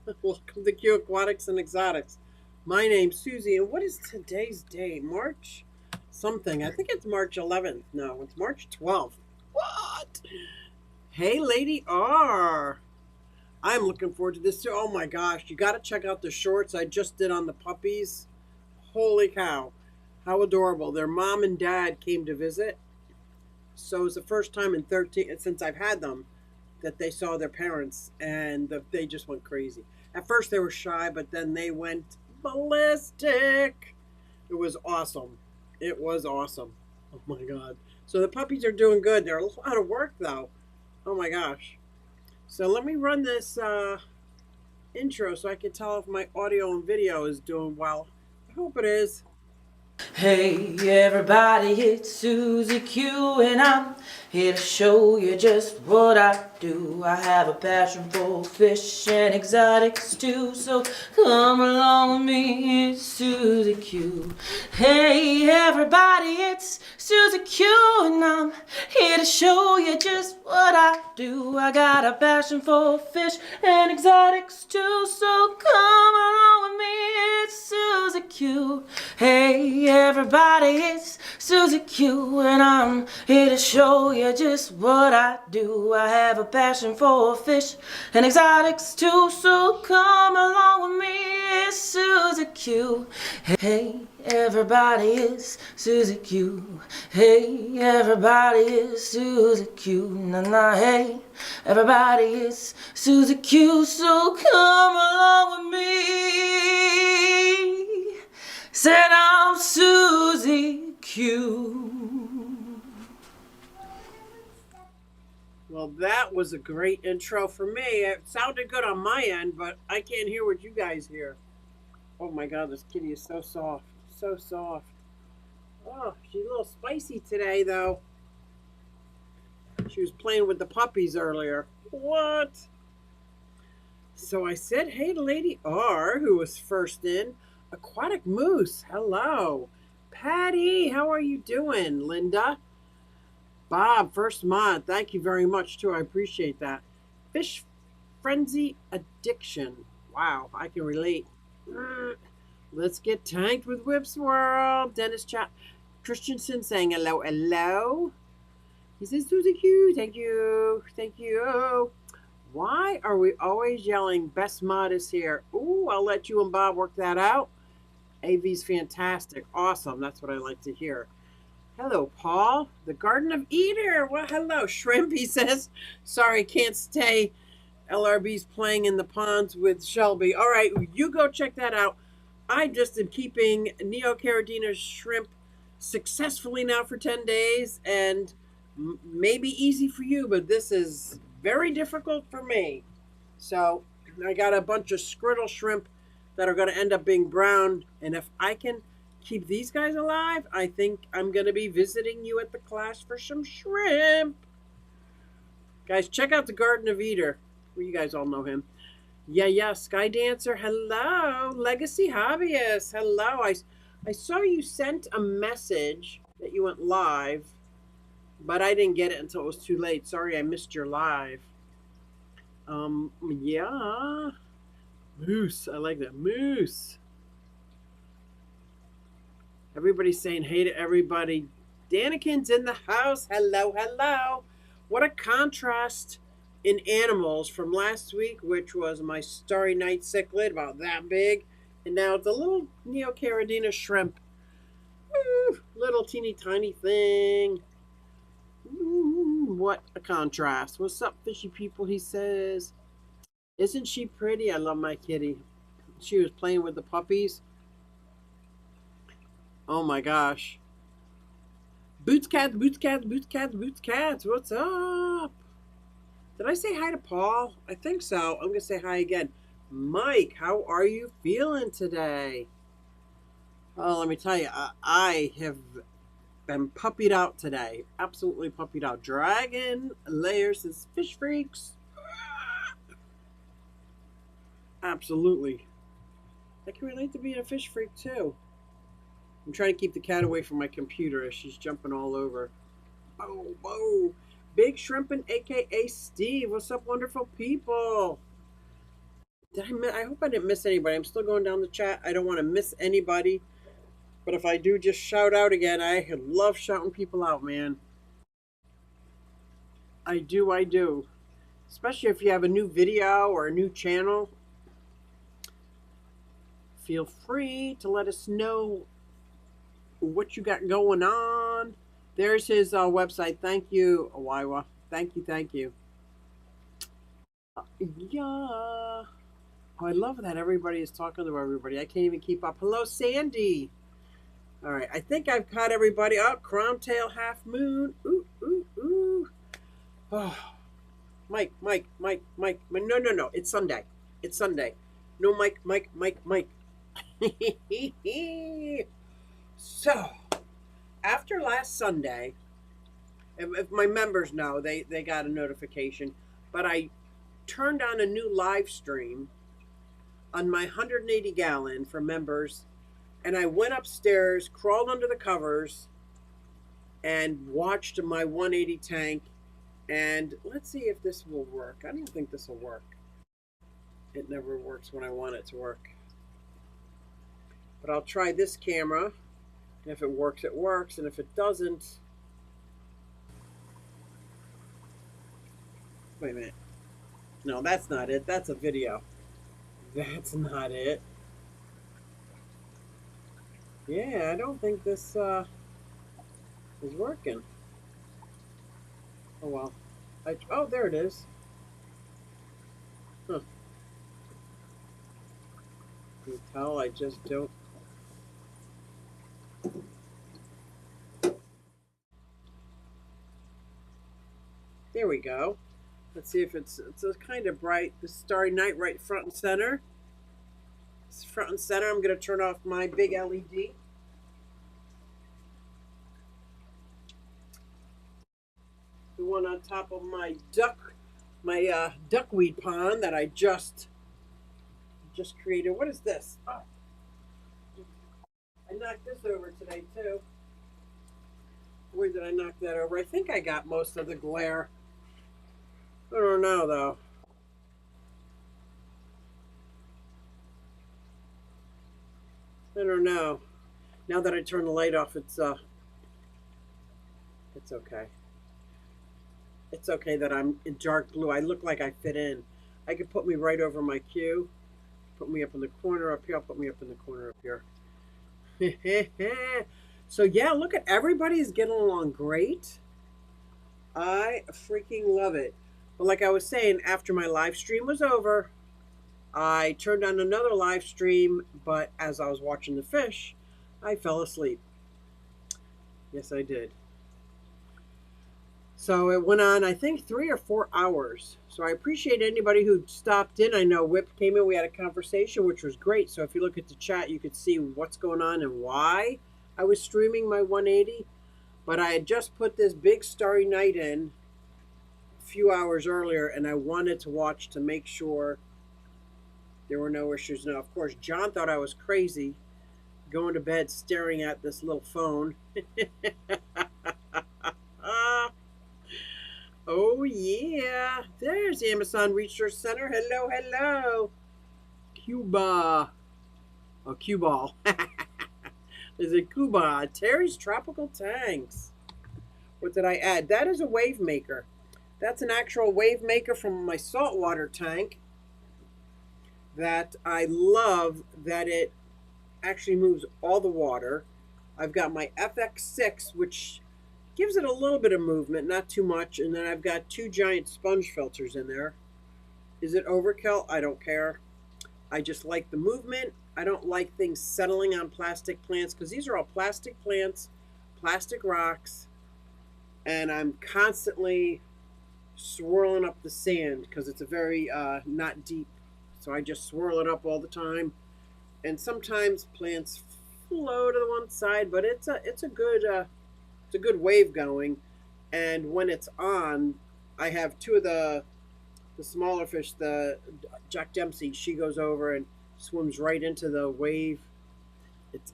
Welcome to Q Aquatics and Exotics. My name's Susie, and what is today's date? March something. I think it's March 11th. No, it's March 12th. What? Hey, Lady R. I'm looking forward to this too. Oh my gosh, you got to check out the shorts I just did on the puppies. Holy cow. How adorable. Their mom and dad came to visit. So it's the first time in 13 since I've had them that they saw their parents, and they just went crazy. At first they were shy, but then they went ballistic. It was awesome. It was awesome. Oh my god. So the puppies are doing good. They're a lot of work though. Oh my gosh. So let me run this intro so I can tell if my audio and video is doing well. I hope it is. Hey everybody, it's Susie Q and I'm here to show you just what I do. I have a passion for fish and exotics too, so come along with me, it's Susie Q. Hey everybody, it's Susie Q and I'm here to show you just what I do. I got a passion for fish and exotics too, so come along with me, it's Susie Q. Hey everybody, it's Susie Q and I'm here to show you just what I do. I have a passion for fish and exotics too, so come along with me, it's Susie Q. Hey everybody, it's Susie Q. Hey everybody, it's Susie Q. Nah nah, hey everybody, it's Susie Q, so come along with me. Said I'm Susie Q. Well, that was a great intro for me. It sounded good on my end, but I can't hear what you guys hear. Oh my god, this kitty is so soft. So soft. Oh, she's a little spicy today, though. She was playing with the puppies earlier. What? So I said hey to Lady R, who was first in. Aquatic Moose, hello. Patty, how are you doing? Linda? Bob, first mod, thank you very much, too. I appreciate that. Fish Frenzy Addiction. Wow, I can relate. Let's get tanked with Whip Swirl. Dennis Chat Christensen saying hello, hello. He says, Susie Q, thank you, thank you. Why are we always yelling best mod is here? Ooh, I'll let you and Bob work that out. AV's fantastic. Awesome. That's what I like to hear. Hello, Paul. The Garden of Eden. Well, hello, Shrimp, he says. Sorry, can't stay. LRB's playing in the ponds with Shelby. All right, you go check that out. I just am keeping Neocaridina shrimp successfully now for 10 days, and maybe easy for you, but this is very difficult for me. So I got a bunch of scriddle shrimp that are going to end up being brown, and if I can keep these guys alive, I think I'm going to be visiting you at the class for some shrimp. Guys, check out the Garden of Eden. Well, you guys all know him. Yeah, Sky Dancer, hello. Legacy Hobbyist, hello. I saw you sent a message that you went live, but I didn't get it until it was too late. Sorry I missed your live. Yeah. Moose, I like that. Moose. Everybody's saying hey to everybody. Danikin's in the house. Hello, hello. What a contrast in animals from last week, which was my Starry Night cichlid, about that big. And now it's a little Neocaridina shrimp. Ooh, little teeny tiny thing. Ooh, what a contrast. What's up, fishy people? He says. Isn't she pretty? I love my kitty. She was playing with the puppies. Oh my gosh. Boots cats, boots cats, boots cats, boots cats. What's up? Did I say hi to Paul? I think so. I'm going to say hi again. Mike, how are you feeling today? Oh, let me tell you, I have been puppied out today. Absolutely puppied out. Dragon Layers says fish freaks. Absolutely. I can relate to being a fish freak too. I'm trying to keep the cat away from my computer as she's jumping all over. Oh, whoa. Big Shrimpin', aka Steve. What's up, wonderful people? I hope I didn't miss anybody. I'm still going down the chat. I don't want to miss anybody. But if I do, just shout out again. I love shouting people out, man. I do, I do. Especially if you have a new video or a new channel. Feel free to let us know what you got going on. There's his website. Thank you, Awiwa. Thank you, thank you. Yeah. Oh, I love that everybody is talking to everybody. I can't even keep up. Hello, Sandy. All right, I think I've caught everybody. Oh, Crown Tail Half Moon. Ooh, ooh, ooh. Oh, Mike. No. It's Sunday. It's Sunday. No, Mike. So, after last Sunday, if my members know, they got a notification, but I turned on a new live stream on my 180 gallon for members, and I went upstairs, crawled under the covers, and watched my 180 tank. And let's see if this will work. I don't think this will work. It never works when I want it to work. But I'll try this camera. And if it works, it works. And if it doesn't... Wait a minute. No, that's not it. That's a video. That's not it. Yeah, I don't think this is working. Oh, well. Oh, there it is. Huh. You can tell I just don't... There we go. Let's see if it's a kind of bright. The Starry Night right front and center. It's front and center. I'm going to turn off my big LED. The one on top of my duckweed pond that I just created. What is this? Oh. I knocked this over today too. Where did I knock that over? I think I got most of the glare. I don't know though. I don't know. Now that I turn the light off, it's okay. It's okay that I'm in dark blue. I look like I fit in. I could put me right over my cue. Put me up in the corner up here. I'll put me up in the corner up here. So yeah, look at everybody's getting along great. I freaking love it. But like I was saying, after my live stream was over, I turned on another live stream, but as I was watching the fish, I fell asleep. Yes, I did. So it went on, I think, 3 or 4 hours. So I appreciate anybody who stopped in. I know Whip came in. We had a conversation, which was great. So if you look at the chat, you could see what's going on and why I was streaming my 180. But I had just put this big Starry Night in a few hours earlier, and I wanted to watch to make sure there were no issues. Now, of course, John thought I was crazy going to bed staring at this little phone. Oh, yeah. There's Amazon Research Center. Hello, hello. Cuba. Oh, cue ball. There's a Cuba. Terry's Tropical Tanks. What did I add? That is a wave maker. That's an actual wave maker from my saltwater tank that I love that it actually moves all the water. I've got my FX6, which gives it a little bit of movement, not too much. And then I've got 2 giant sponge filters in there. Is it overkill? I don't care. I just like the movement. I don't like things settling on plastic plants because these are all plastic plants, plastic rocks, and I'm constantly swirling up the sand because it's a very not deep. So I just swirl it up all the time. And sometimes plants flow to the one side, but it's a good wave going. And when it's on, I have 2 of the smaller fish, the Jack Dempsey. She goes over and swims right into the wave.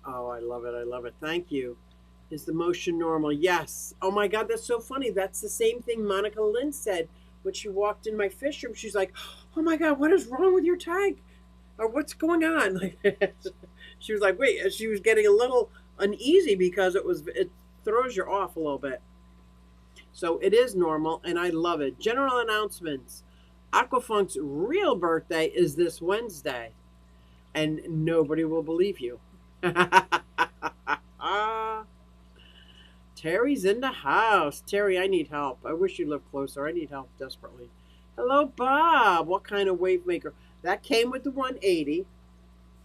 Oh, I love it. I love it. Thank you. Is the motion normal? Yes. Oh my God, that's so funny. That's the same thing Monica Lynn said when she walked in my fish room. She's like, oh my God, what is wrong with your tank? or what's going on? Like, she was like, wait, she was getting a little uneasy because it throws you off a little bit. So it is normal, and I love it. General announcements. Aquafunk's real birthday is this Wednesday, and nobody will believe you. Terry's in the house. Terry, I need help. I wish you lived closer. I need help desperately. Hello, Bob. What kind of wave maker? That came with the 180.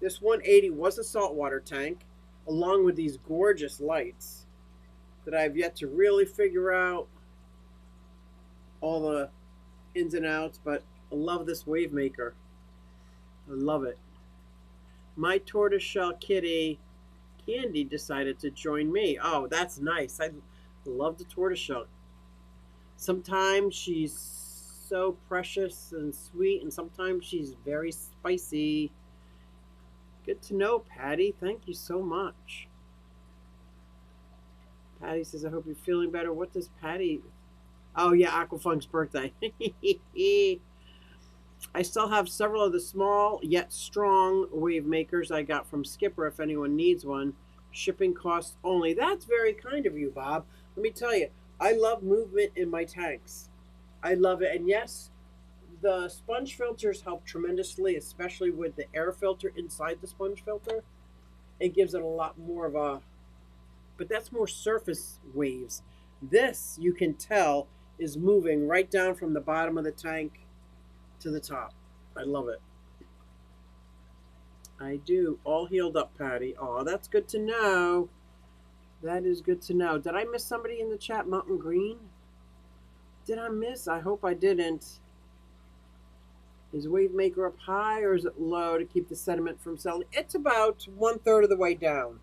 This 180 was a saltwater tank, along with these gorgeous lights that I've yet to really figure out all the ins and outs, but I love this wave maker. I love it. My tortoiseshell kitty Candy decided to join me. Oh, that's nice. I love the tortoiseshell. Sometimes she's so precious and sweet, and sometimes she's very spicy. Good to know, Patty. Thank you so much. Patty says, I hope you're feeling better. What does Patty... Oh, yeah, Aquafunk's birthday. I still have several of the small yet strong wave makers I got from Skipper if anyone needs one. Shipping costs only. That's very kind of you, Bob. Let me tell you, I love movement in my tanks. I love it. And yes, the sponge filters help tremendously, especially with the air filter inside the sponge filter. It gives it a lot more of a... But that's more surface waves. This, you can tell, is moving right down from the bottom of the tank to the top. I love it. I do. All healed up, Patty. Oh, that's good to know. That is good to know. Did I miss somebody in the chat? Mountain Green? Did I miss? I hope I didn't. Is wave maker up high or is it low to keep the sediment from settling? It's about 1/3 of the way down.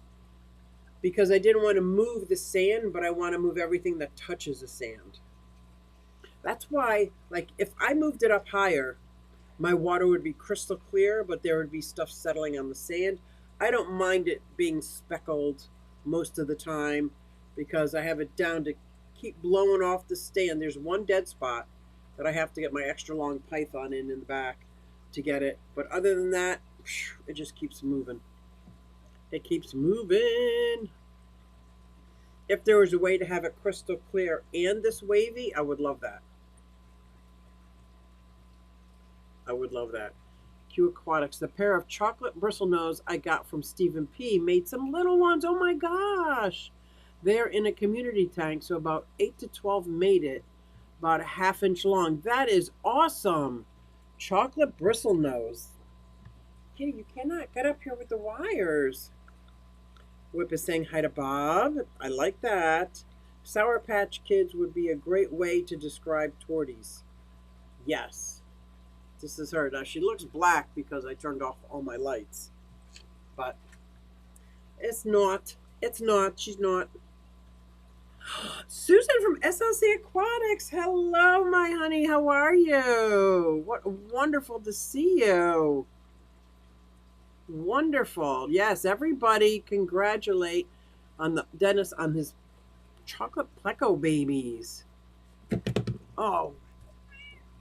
Because I didn't want to move the sand, but I want to move everything that touches the sand. That's why, like, if I moved it up higher, my water would be crystal clear, but there would be stuff settling on the sand. I don't mind it being speckled most of the time because I have it down to keep blowing off the stand. There's one dead spot that I have to get my extra long python in the back to get it. But other than that, it just keeps moving. It keeps moving. If there was a way to have it crystal clear and this wavy, I would love that. I would love that. Q Aquatics. The pair of chocolate bristlenose I got from Stephen P. made some little ones. Oh my gosh. They're in a community tank, so about 8 to 12 made it. About a 1/2 inch long. That is awesome. Chocolate bristlenose. Kitty, you cannot get up here with the wires. Whip is saying hi to Bob. I like that. Sour Patch Kids would be a great way to describe torties. Yes. This is her. Now, she looks black because I turned off all my lights. But it's not. It's not. She's not. Susan from SLC Aquatics. Hello, my honey. How are you? What wonderful to see you. Wonderful. Yes, everybody congratulate on Dennis on his chocolate pleco babies. Oh,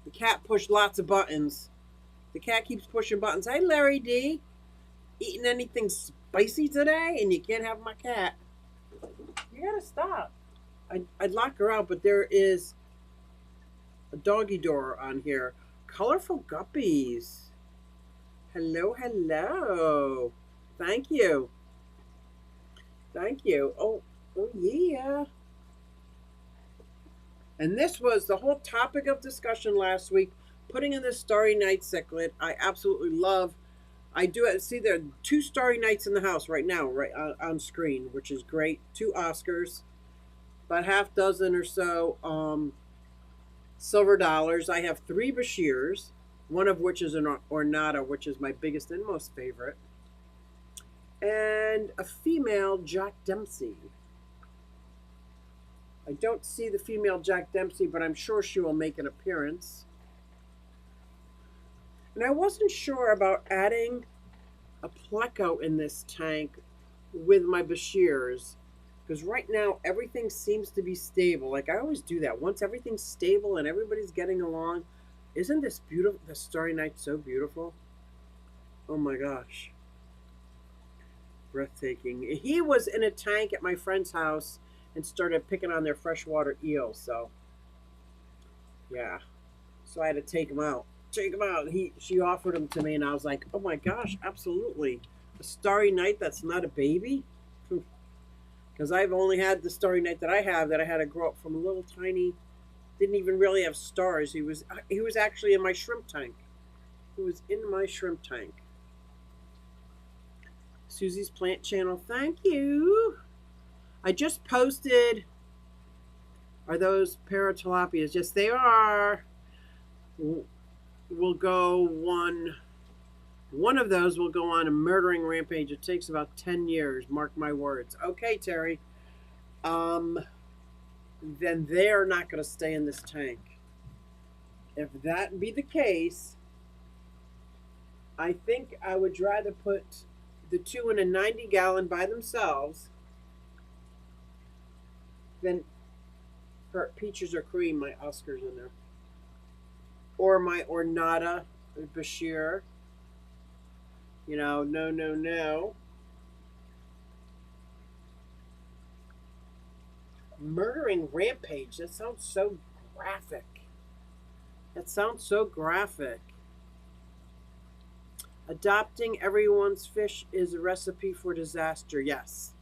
the cat pushed lots of buttons. The cat keeps pushing buttons. Hey, Larry D. Eating anything spicy today? And you can't have my cat. You gotta stop. I'd lock her out, but there is a doggy door on here. Colorful guppies. Hello, hello. Thank you. Thank you. Oh yeah. And this was the whole topic of discussion last week, putting in this Starry Night cichlid. I absolutely love. I do it. See, there are 2 Starry Nights in the house right now, right on screen, which is great. 2 Oscars, about 6 or so silver dollars. I have 3 Bashirs, one of which is an Ornata, which is my biggest and most favorite, and a female Jack Dempsey. I don't see the female Jack Dempsey, but I'm sure she will make an appearance. And I wasn't sure about adding a pleco in this tank with my Bashirs, because right now everything seems to be stable. Like I always do that. Once everything's stable and everybody's getting along, isn't this beautiful? The Starry Night so beautiful? Oh my gosh. Breathtaking. He was in a tank at my friend's house and started picking on their freshwater eels. So, yeah. So I had to take him out. Take him out. She offered him to me, and I was like, oh my gosh, absolutely. A starry night that's not a baby? Because I've only had the starry night that I have that I had to grow up from a little tiny, didn't even really have stars. He was actually in my shrimp tank. He was in my shrimp tank. Susie's Plant Channel, thank you. I just posted, are those paratilapias? Yes, they are. Will go one of those will go on a murdering rampage. It takes about 10 years, mark my words. Okay, Terry. Then they're not going to stay in this tank. If that be the case, I think I would rather put the two in a 90-gallon by themselves than peaches or cream, my Oscars in there. Or my Ornata Bashir. You know, no. Murdering rampage. That sounds so graphic. Adopting everyone's fish is a recipe for disaster. Yes.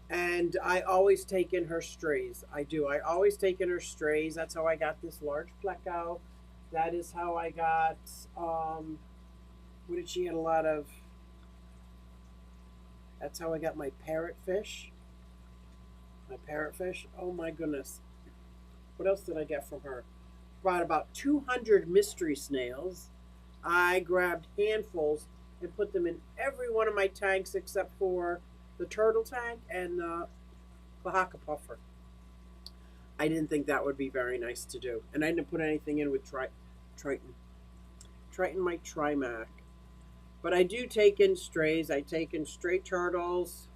And I always take in her strays. I do. I always take in her strays. That's how I got this large pleco. That is how I got, what did she get a lot of? That's how I got my parrotfish. Oh my goodness. What else did I get from her? Brought about 200 mystery snails. I grabbed handfuls and put them in every one of my tanks except for the turtle tank and the Bahaka puffer. I didn't think that would be very nice to do. And I didn't put anything in with Triton. Triton might Trimac. But I do take in strays. I take in stray turtles.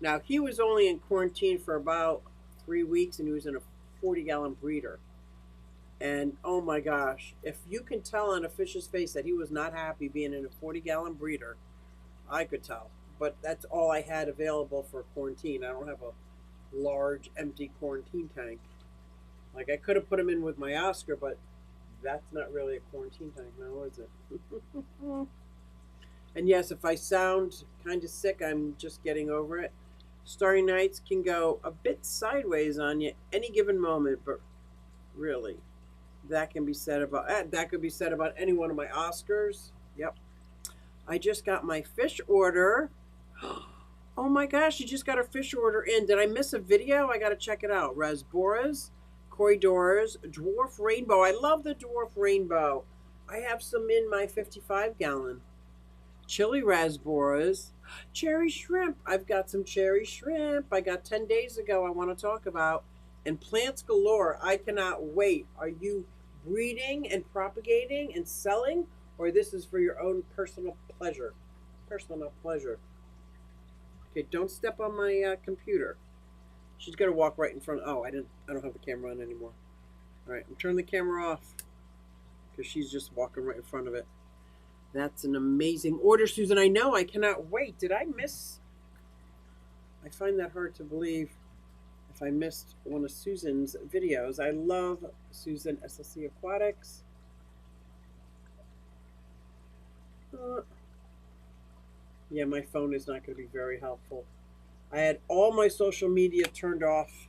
Now, he was only in quarantine for about 3 weeks, and he was in a 40-gallon breeder. And, oh my gosh, if you can tell on a fish's face that he was not happy being in a 40-gallon breeder, I could tell. But that's all I had available for quarantine. I don't have a large, empty quarantine tank. Like, I could have put him in with my Oscar, but that's not really a quarantine tank now, is it? And yes, if I sound kind of sick, I'm just getting over it. Starry nights can go a bit sideways on you any given moment, but really, that can be said about that could be said about any one of my Oscars. Yep. I just got my fish order. Oh my gosh, you just got a fish order in. Did I miss a video? I got to check it out. Rasboras, Corridors, Dwarf Rainbow. I love the Dwarf Rainbow. I have some in my 55-gallon. Chili Rasboras. Cherry Shrimp. I've got some cherry shrimp I got 10 days ago I want to talk about. And Plants Galore. I cannot wait. Are you breeding and propagating and selling? Or this is for your own personal pleasure? Okay, don't step on my computer. She's gonna walk right in front. Oh, I don't have the camera on anymore. All right, I'm turning the camera off because she's just walking right in front of it. That's an amazing order, Susan. I know. I cannot wait. Did I miss? I find that hard to believe if I missed one of Susan's videos. I love Susan SLC Aquatics. Yeah, my phone is not going to be very helpful. I had all my social media turned off.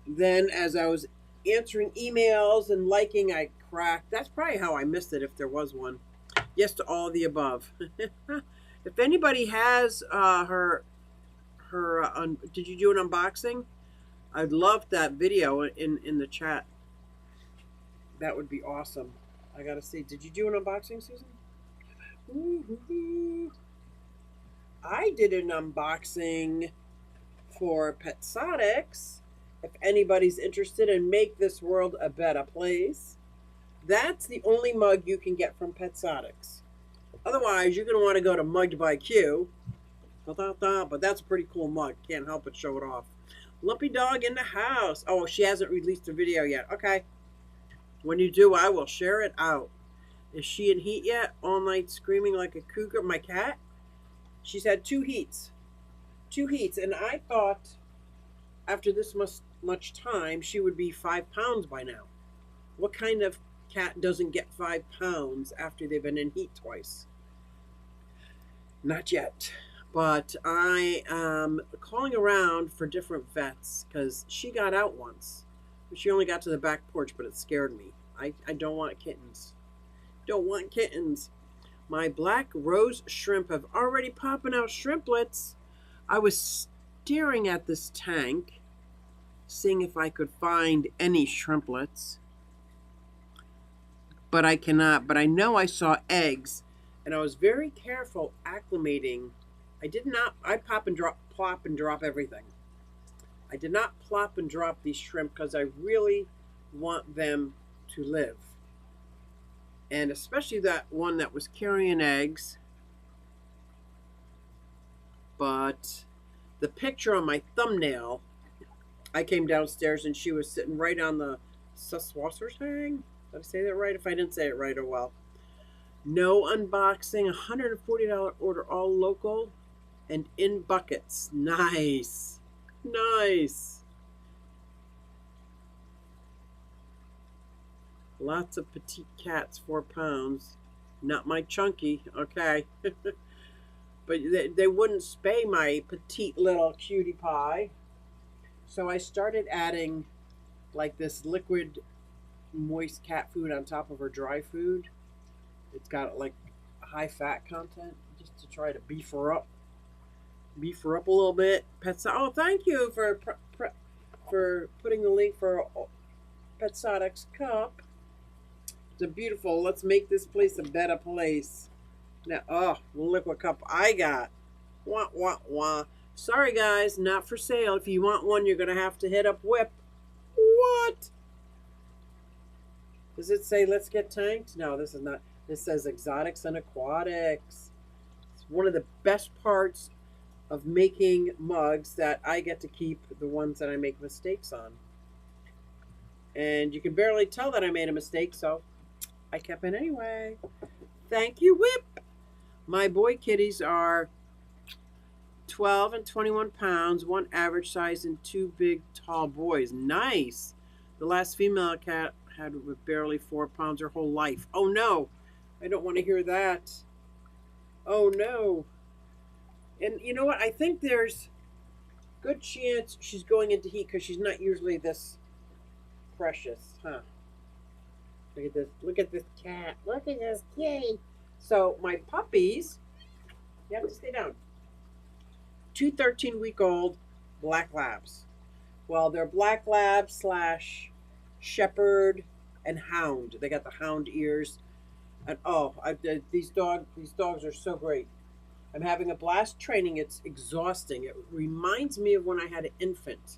Then as I was answering emails and liking, I cracked. That's probably how I missed it if there was one. Yes to all of the above. If anybody has did you do an unboxing? I'd love that video in the chat. That would be awesome. I gotta see. Did you do an unboxing, Susan? I did an unboxing for Petsotics. If anybody's interested in make this world a better place, that's the only mug you can get from Petsotics. Otherwise, you're going to want to go to Mugged by Q. But that's a pretty cool mug. Can't help but show it off. Lumpy Dog in the house. Oh, she hasn't released a video yet. Okay. When you do, I will share it out. Is she in heat yet? All night screaming like a cougar. My cat? She's had 2 heats. 2 heats. And I thought after this much time, she would be 5 pounds by now. What kind of cat doesn't get 5 pounds after they've been in heat twice? Not yet. But I am calling around for different vets because she got out once. She only got to the back porch, but it scared me. I don't want kittens. Don't want kittens. My black rose shrimp have already popping out shrimplets. I was staring at this tank, seeing if I could find any shrimplets. But I cannot. But I know I saw eggs, and I was very careful acclimating. I plop and drop everything. I did not plop and drop these shrimp because I really want them to live. And especially that one that was carrying eggs. But the picture on my thumbnail, I came downstairs and she was sitting right on the Suswasserhang. Did I say that right? If I didn't say it right, oh well. No unboxing, $140 order, all local and in buckets. Nice. Nice. Lots of petite cats, 4 pounds. Not my chunky, okay. But they wouldn't spay my petite little cutie pie. So I started adding like this liquid moist cat food on top of her dry food. It's got like high fat content just to try to beef her up. Beef her up a little bit. Oh, thank you for putting the link for Petsotic's cup. It's a beautiful. Let's make this place a better place. Now, oh, look what cup I got. Wah, wah, wah. Sorry, guys, not for sale. If you want one, you're going to have to hit up Whip. What? Does it say let's get tanked? No, this is not. This says exotics and aquatics. It's one of the best parts of making mugs that I get to keep the ones that I make mistakes on. And you can barely tell that I made a mistake, so I kept it anyway. Thank you, Whip. My boy kitties are 12 and 21 pounds, one average size, and 2 big, tall boys. Nice. The last female cat had barely 4 pounds her whole life. Oh, no. I don't want to hear that. Oh, no. And you know what? I think there's good chance she's going into heat because she's not usually this precious, huh? Look at this. Look at this cat. Look at this kitty. So my puppies, you have to stay down. 2 13-week-old black labs. Well, they're black lab / shepherd and hound. They got the hound ears. And oh, these dogs are so great. I'm having a blast training. It's exhausting. It reminds me of when I had an infant.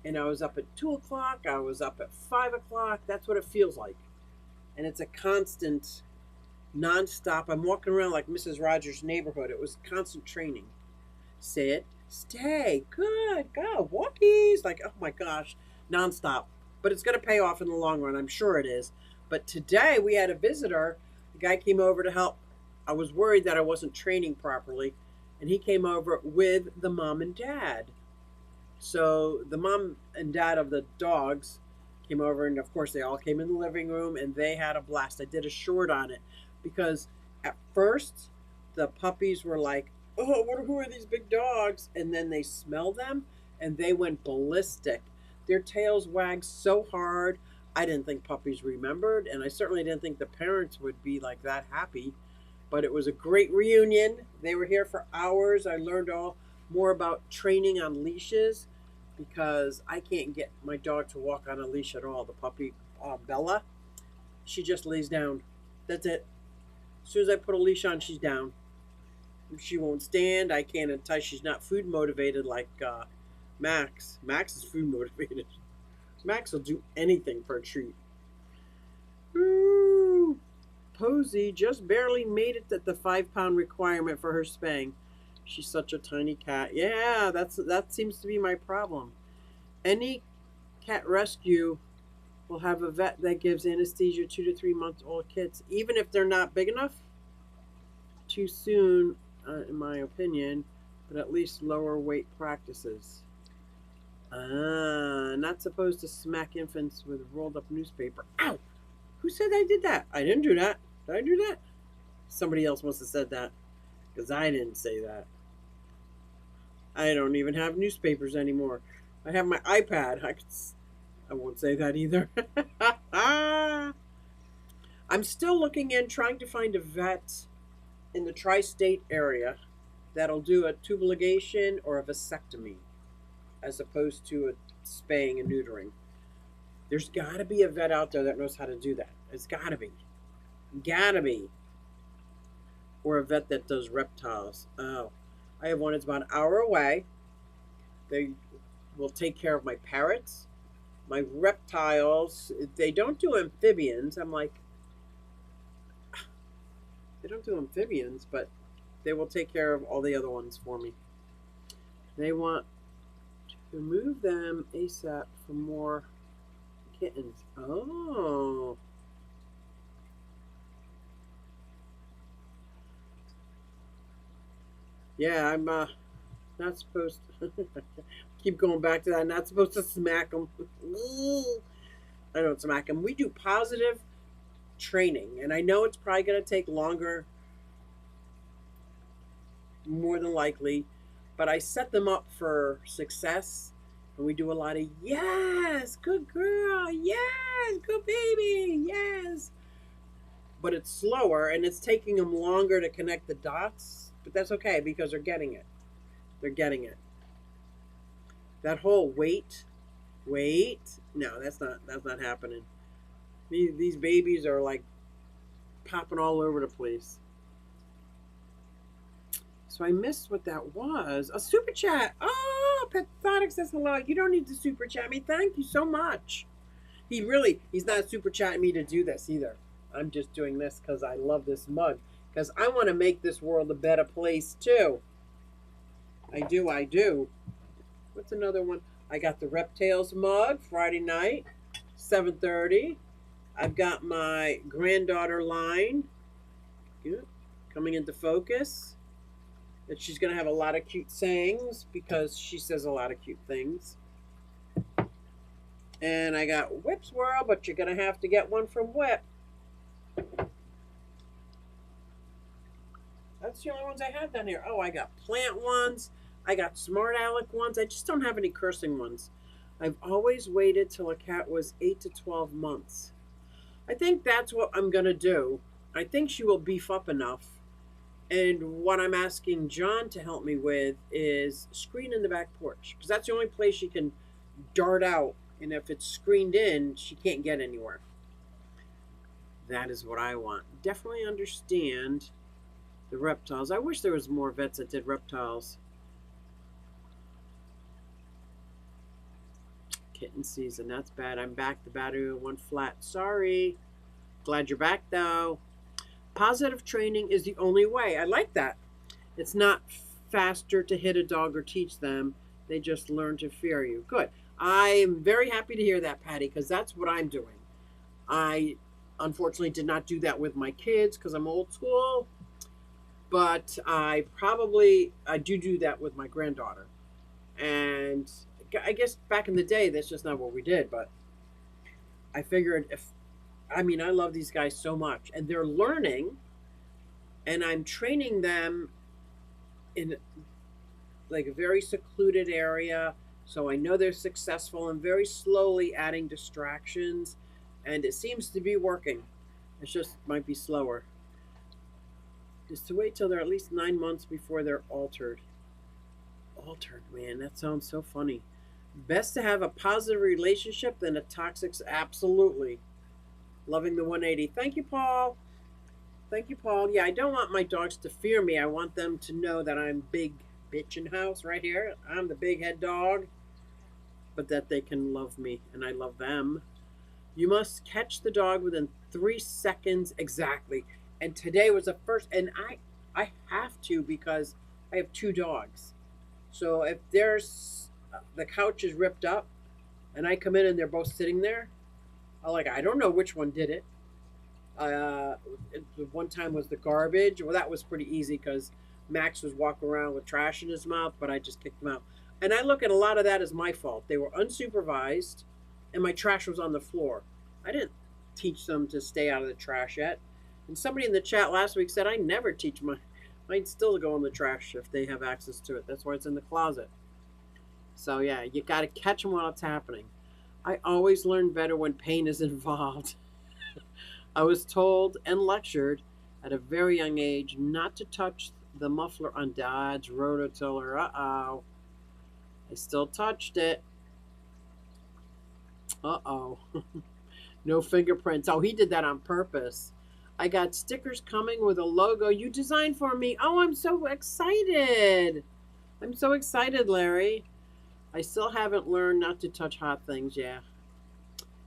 And I was up at 2 o'clock. I was up at 5 o'clock. That's what it feels like. And it's a constant, nonstop. I'm walking around like Mrs. Rogers' Neighborhood. It was constant training. Sit, stay, good, go, walkies. Like, oh my gosh, nonstop. But it's going to pay off in the long run. I'm sure it is. But today we had a visitor. The guy came over to help. I was worried that I wasn't training properly. And he came over with the mom and dad. So the mom and dad of the dogs came over, and of course they all came in the living room, and they had a blast. I did a short on it because at first the puppies were like, oh, who are these big dogs? And then they smelled them, and they went ballistic. Their tails wagged so hard. I didn't think puppies remembered, and I certainly didn't think the parents would be like that happy. But it was a great reunion. They were here for hours. I learned more about training on leashes because I can't get my dog to walk on a leash at all. The puppy, Bella, she just lays down. That's it. As soon as I put a leash on, she's down. She won't stand. I can't entice. She's not food motivated like Max. Max is food motivated. Max will do anything for a treat. Ooh. Posey just barely made it at the 5-pound requirement for her spaying. She's such a tiny cat. Yeah, that seems to be my problem. Any cat rescue We'll have a vet that gives anesthesia 2 to 3 month old kids, even if they're not big enough. Too soon, in my opinion, but at least lower weight practices. Not supposed to smack infants with rolled up newspaper. Ow! Who said I did that? I didn't do that. Did I do that? Somebody else must have said that, because I didn't say that. I don't even have newspapers anymore. I have my iPad. I won't say that either. I'm still looking in, trying to find a vet in the tri-state area that'll do a tubal ligation or a vasectomy as opposed to a spaying and neutering. There's got to be a vet out there that knows how to do that. It's got to be. Gotta be. Or a vet that does reptiles. Oh, I have one that's about an hour away. They will take care of my parrots, my reptiles. They don't do amphibians. I'm like, they don't do amphibians, but they will take care of all the other ones for me. They want to move them ASAP for more kittens. Oh. Yeah, I'm not supposed to keep going back to that. Not supposed to smack them. I don't smack them. We do positive training, and I know it's probably going to take longer, more than likely, but I set them up for success, and we do a lot of yes, good girl, yes, good baby, yes. But it's slower, and it's taking them longer to connect the dots, but that's okay because they're getting it. They're getting it. That whole wait, no, that's not happening. These babies are like popping all over the place. So I missed what that was. A super chat. Oh, Pathetic says hello. You don't need to super chat me. Thank you so much. He's not super chatting me to do this either. I'm just doing this because I love this mug. Because I want to make this world a better place too. I do. What's another one? I got the Reptiles mug Friday night, 7:30. I've got my granddaughter line coming into focus. That she's going to have a lot of cute sayings because she says a lot of cute things. And I got Whip Swirl, but you're going to have to get one from Whip. That's the only ones I have down here. Oh, I got plant ones. I got smart aleck ones. I just don't have any cursing ones. I've always waited till a cat was 8 to 12 months. I think that's what I'm going to do. I think she will beef up enough. And what I'm asking John to help me with is screen in the back porch. Because that's the only place she can dart out. And if it's screened in, she can't get anywhere. That is what I want. Definitely understand the reptiles. I wish there was more vets that did reptiles. Kitten season, that's bad. I'm back. The battery went flat. Sorry. Glad you're back though. Positive training is the only way. I like that. It's not faster to hit a dog or teach them. They just learn to fear you. Good. I'm very happy to hear that, Patty, because that's what I'm doing. I unfortunately did not do that with my kids because I'm old school, but I do that with my granddaughter. And I guess back in the day, that's just not what we did, but I figured I love these guys so much, and they're learning, and I'm training them in like a very secluded area, so I know they're successful, and very slowly adding distractions, and it seems to be working. It just might be slower. Just to wait till they're at least 9 months before they're altered. Altered, man, that sounds so funny. Best to have a positive relationship than a toxic. Absolutely. Loving the 180. Thank you, Paul. Thank you, Paul. Yeah, I don't want my dogs to fear me. I want them to know that I'm big bitch in house right here. I'm the big head dog. But that they can love me and I love them. You must catch the dog within 3 seconds exactly. And today was the first, and I have to because I have 2 dogs. So if there's the couch is ripped up and I come in and they're both sitting there, I don't know which one did it. The one time was the garbage. Well, that was pretty easy because Max was walking around with trash in his mouth, but I just kicked him out. And I look at a lot of that as my fault. They were unsupervised, and my trash was on the floor. I didn't teach them to stay out of the trash yet. And somebody in the chat last week said I never teach mine still go in the trash if they have access to it. That's why it's in the closet. So yeah, you got to catch them while it's happening. I always learn better when pain is involved. I was told and lectured at a very young age not to touch the muffler on Dad's rototiller. Uh-oh. I still touched it. Uh-oh. No fingerprints. Oh, he did that on purpose. I got stickers coming with a logo you designed for me. Oh, I'm so excited. I'm so excited, Larry. I still haven't learned not to touch hot things, yeah.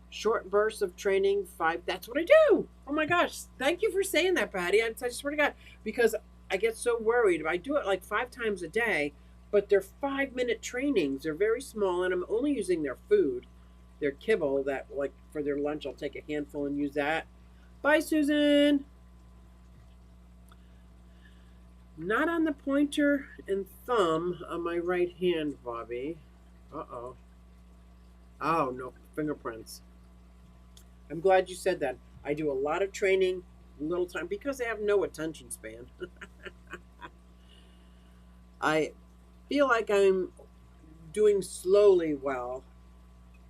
Short bursts of training, 5. That's what I do. Oh my gosh. Thank you for saying that, Patty. I swear to God. Because I get so worried. I do it like 5 times a day, but they're 5-minute trainings. They're very small, and I'm only using their food, their kibble, that like for their lunch, I'll take a handful and use that. Bye, Susan. Not on the pointer and thumb on my right hand, Bobby. Uh-oh. Oh, no fingerprints. I'm glad you said that. I do a lot of training, little time, because I have no attention span. I feel like I'm doing slowly well.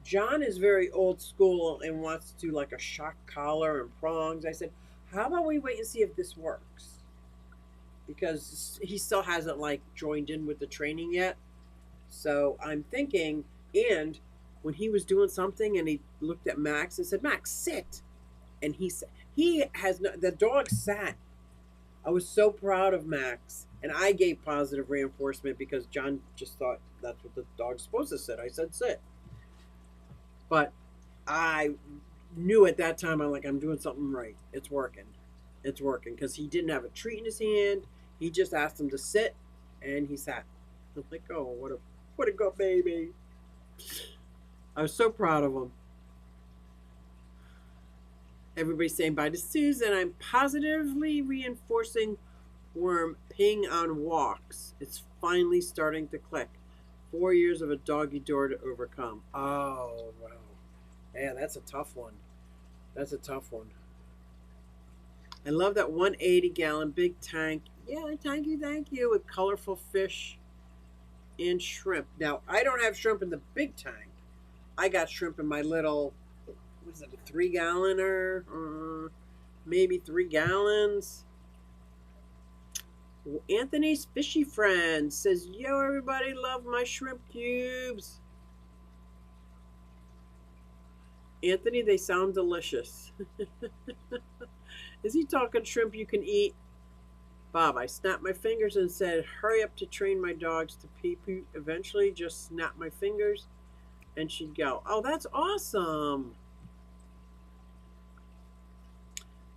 John is very old school and wants to do like a shock collar and prongs. I said, how about we wait and see if this works? Because he still hasn't like joined in with the training yet. So I'm thinking, and when he was doing something and he looked at Max and said, Max, sit. And he said, the dog sat. I was so proud of Max. And I gave positive reinforcement because John just thought that's what the dog's supposed to sit. I said, sit. But I knew at that time, I'm doing something right. It's working. It's working. Because he didn't have a treat in his hand. He just asked him to sit, and he sat. I'm like, oh, what a good baby. I was so proud of him. Everybody's saying bye to Susan. I'm positively reinforcing Worm peeing on walks. It's finally starting to click. 4 years of a doggy door to overcome. Oh, wow. Yeah, that's a tough one. That's a tough one. I love that 180-gallon big tank. Yeah, thank you. With colorful fish and shrimp. Now, I don't have shrimp in the big tank. I got shrimp in my little, what is it, a 3-gallon maybe 3 gallons. Anthony's Fishy Friend says, yo, everybody love my shrimp cubes. Anthony, they sound delicious. Is he talking shrimp you can eat? Bob, I snapped my fingers and said, hurry up to train my dogs to pee-poo. Eventually, just snap my fingers and she'd go. Oh, that's awesome.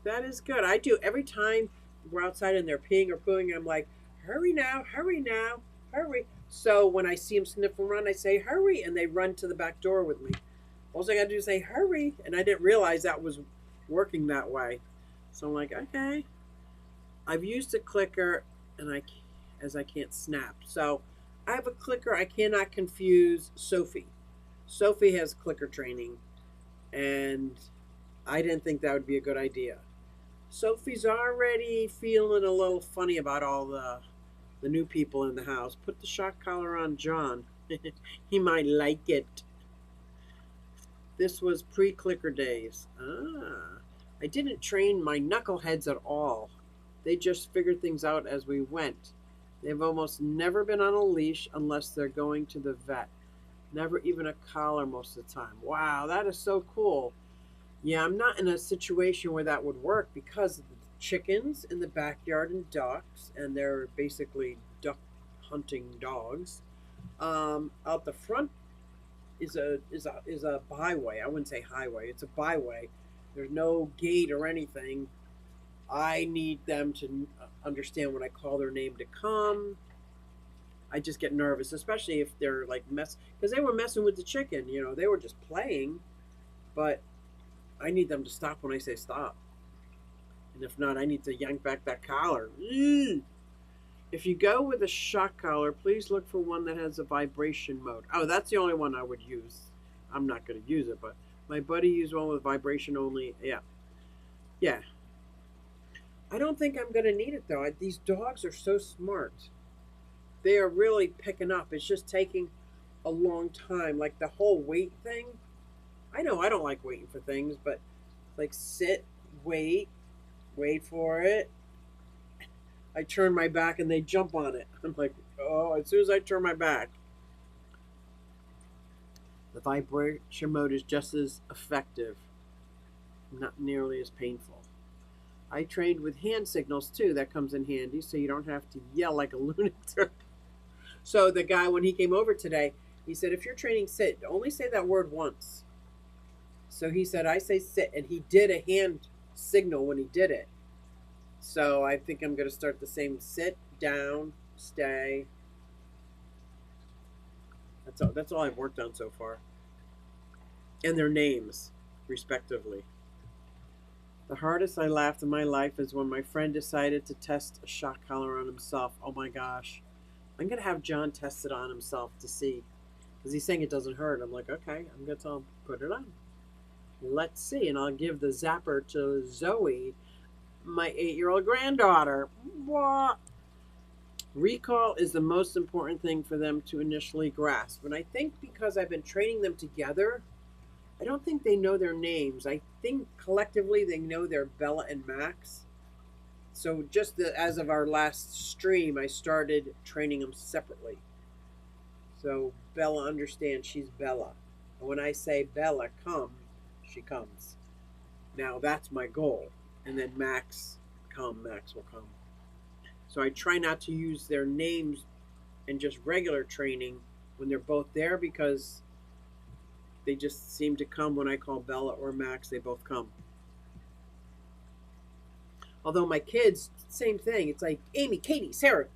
That is good. I do every time we're outside and they're peeing or pooing, I'm like, hurry now, hurry. So when I see them sniffing around, I say, hurry, and they run to the back door with me. All I got to do is say, hurry, and I didn't realize that was working that way. So I'm like, okay. I've used a clicker, and I can't snap. So I have a clicker. I cannot confuse Sophie. Sophie has clicker training, and I didn't think that would be a good idea. Sophie's already feeling a little funny about all the new people in the house. Put the shock collar on John. He might like it. This was pre-clicker days. I didn't train my knuckleheads at all. They just figured things out as we went. They've almost never been on a leash unless they're going to the vet. Never even a collar most of the time. Wow, that is so cool. Yeah, I'm not in a situation where that would work because of the chickens in the backyard and ducks, and they're basically duck hunting dogs. Out the front is a byway. I wouldn't say highway. It's a byway. There's no gate or anything. I need them to understand when I call their name to come. I just get nervous, especially if they're like because they were messing with the chicken. They were just playing, but I need them to stop when I say stop. And if not, I need to yank back that collar. Eee! If you go with a shock collar, please look for one that has a vibration mode. Oh, that's the only one I would use. I'm not going to use it, but my buddy used one with vibration only. Yeah. Yeah. I don't think I'm going to need it, though. These dogs are so smart. They are really picking up. It's just taking a long time. Like the whole wait thing. I know I don't like waiting for things, but like sit, wait for it. I turn my back and they jump on it. I'm like, oh, as soon as I turn my back. The vibration mode is just as effective, not nearly as painful. I trained with hand signals too. That comes in handy, so you don't have to yell like a lunatic. So the guy, when he came over today, he said, if you're training sit, only say that word once. So he said, I say sit, and he did a hand signal when he did it. So I think I'm going to start the same: sit, down, stay. That's all I've worked on so far. And their names, respectively. The hardest I laughed in my life is when my friend decided to test a shock collar on himself. Oh my gosh. I'm going to have John test it on himself to see. Because he's saying it doesn't hurt. I'm like, okay, I'm going to tell him, put it on. Let's see. And I'll give the zapper to Zoe, my 8-year-old granddaughter. What? Recall is the most important thing for them to initially grasp. And I think because I've been training them together, I don't think they know their names. I think collectively they know they're Bella and Max. So just as of our last stream, I started training them separately. So Bella understands she's Bella. And when I say Bella, come, she comes. Now that's my goal. And then Max will come. So I try not to use their names in just regular training when they're both there, because they just seem to come when I call Bella or Max. They both come. Although my kids, same thing. It's like, Amy, Katie, Sarah,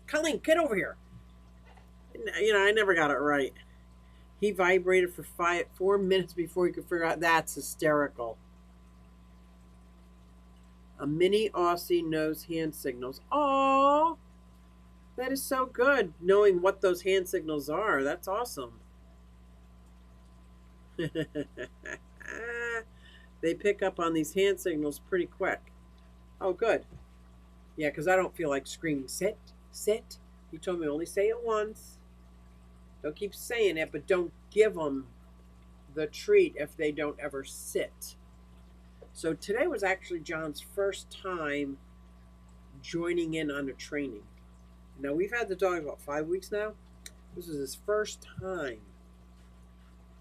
Colleen, get over here. You know, I never got it right. He vibrated for 4 minutes before he could figure out. That's hysterical. A mini Aussie knows hand signals. Oh, that is so good. Knowing what those hand signals are. That's awesome. They pick up on these hand signals pretty quick. Oh, good. Yeah, because I don't feel like screaming, sit, sit. He told me only say it once. Don't keep saying it, but don't give them the treat if they don't ever sit. So today was actually John's first time joining in on a training. Now, we've had the dog about 5 weeks now. This is his first time.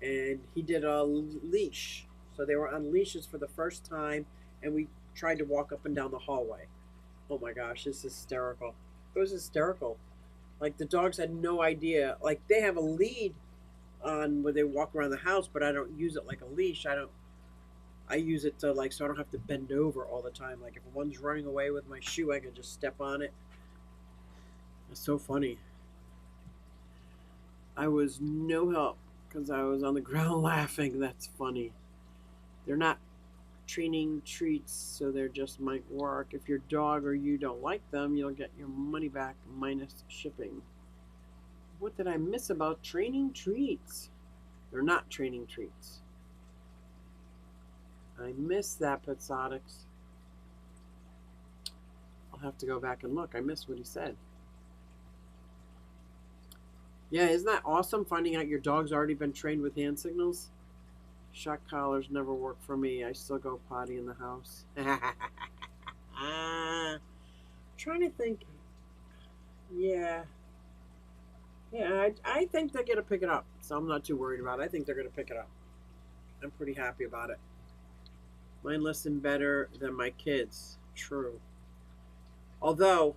And he did a leash. So they were on leashes for the first time, and we tried to walk up and down the hallway. Oh my gosh, it's hysterical. It was hysterical. Like, the dogs had no idea. Like, they have a lead on where they walk around the house, but I don't use it like a leash. I use it to, like, so I don't have to bend over all the time. Like, if one's running away with my shoe, I can just step on it. It's so funny. I was no help because I was on the ground laughing. That's funny. They're not training treats, so they just might work. If your dog or you don't like them, you'll get your money back minus shipping. What did I miss about training treats? They're not training treats. I missed that, Petsotics. I'll have to go back and look. I missed what he said. Yeah, isn't that awesome, finding out your dog's already been trained with hand signals? Shock collars never work for me. I still go potty in the house. Trying to think. Yeah. Yeah, I think they're going to pick it up. So I'm not too worried about it. I think they're going to pick it up. I'm pretty happy about it. Mine listen better than my kids. True. Although,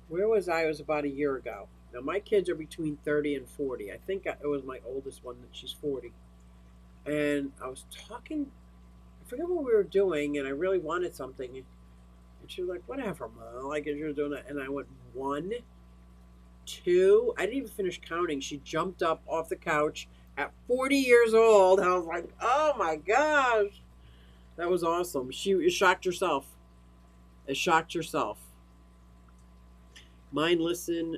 where was I? It was about a year ago. Now, my kids are between 30 and 40. I think it was my oldest one that she's 40. And I was talking, I forget what we were doing, and I really wanted something. And she was like, whatever, Mom. Like, she was doing that. And I went, 1, 2. I didn't even finish counting. She jumped up off the couch, at 40 years old. I was like, oh my gosh. That was awesome. She shocked herself. It shocked herself. Mine listen.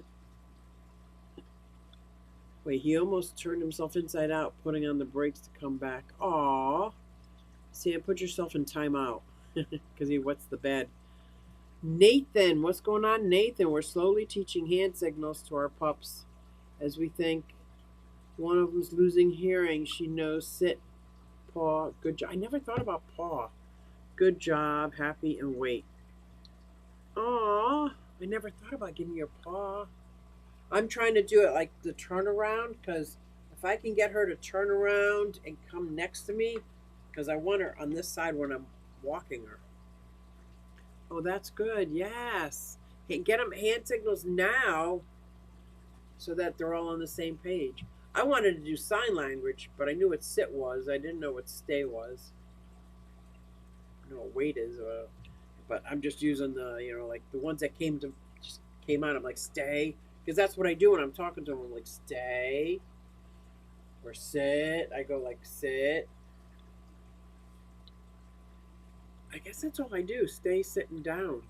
Wait, he almost turned himself inside out, putting on the brakes to come back. Aw. Sam, put yourself in timeout. Because he wets the bed. Nathan, what's going on, Nathan? We're slowly teaching hand signals to our pups as we think one of them's losing hearing. She knows sit, paw, good job. I never thought about paw. Good job, happy, and wait. Aw, I never thought about giving you a paw. I'm trying to do it like the turnaround, because if I can get her to turn around and come next to me, because I want her on this side when I'm walking her. Oh, that's good. Yes. Hey, get them hand signals now so that they're all on the same page. I wanted to do sign language, but I knew what sit was. I didn't know what stay was. I know what wait is, but I'm just using the, like the ones that just came out. I'm like, stay. Because that's what I do when I'm talking to them. I'm like, stay. Or sit. I go like, sit. I guess that's all I do. Stay sitting down.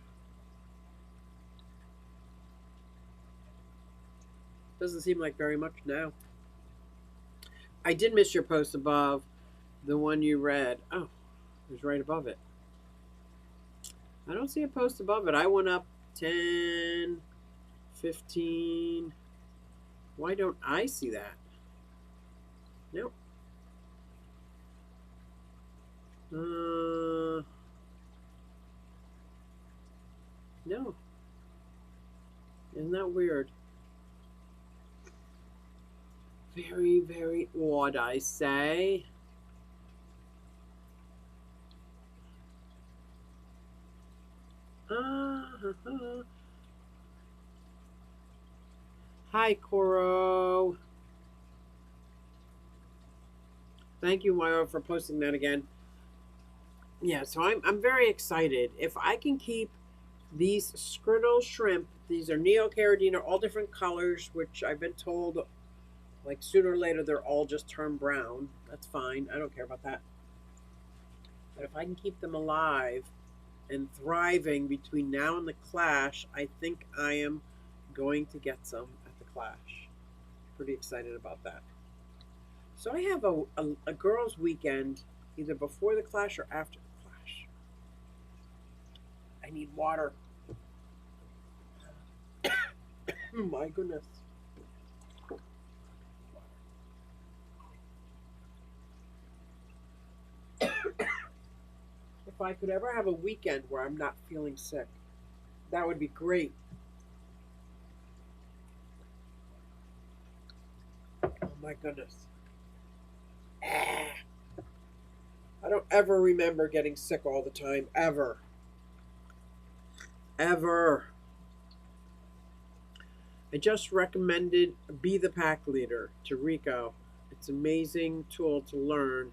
Doesn't seem like very much now. I did miss your post above. The one you read. Oh, it was right above it. I don't see a post above it. I went up 10, 15. Why don't I see that? Nope. No. Isn't that weird? Very, very odd, I say. Hi, Coro. Thank you, Myra, for posting that again. Yeah, so I'm very excited. If I can keep these Skriddle shrimp, these are Neocaridina, all different colors, which I've been told, like sooner or later, they're all just turn brown. That's fine. I don't care about that. But if I can keep them alive and thriving between now and the Clash, I think I am going to get some at the Clash. Pretty excited about that. So I have a girls' weekend, either before the Clash or after the Clash. I need water. My goodness. If I could ever have a weekend where I'm not feeling sick, that would be great. Oh my goodness. I don't ever remember getting sick all the time, ever. Ever. I just recommended Be the Pack Leader to Rico. It's an amazing tool to learn